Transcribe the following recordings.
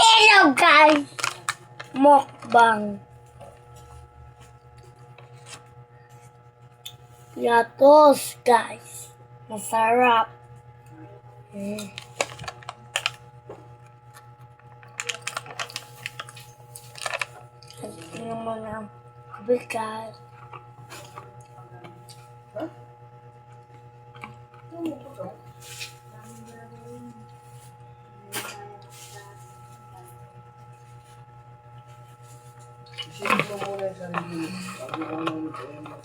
Hello guys! Mukbang. Yatos guys. Masarap. Tingnan mo na. Bigat. Isipin mo muna yung sarili bago ka naman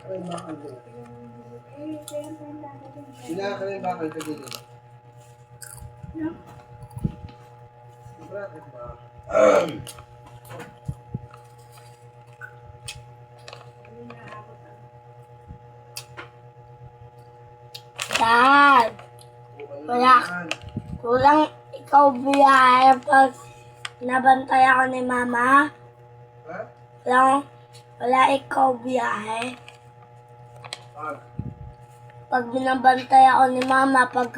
ay bakal doon. Sila ka rin bakal ka dito. Bakit ba? Dad! Kulang ikaw biyahe pag nabantay ako ni Mama. Ha? Wala ikaw biyahe. Pag? Pag binabantay ako ni Mama pag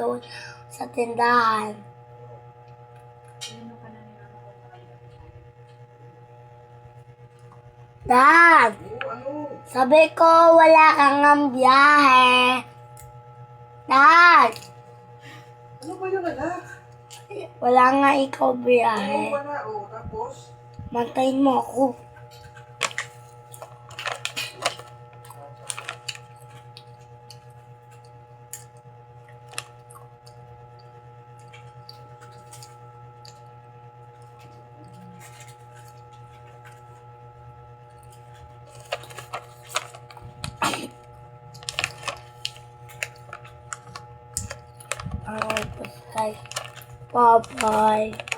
sa tindahan. Dad! Ano? Sabi ko wala kang ang biyahe. Dad! Ano ba yung anak? Wala nga ikaw Ano biyahe. ba na? O, tapos? Mantayin mo ako. Alright, guys. Bye-bye.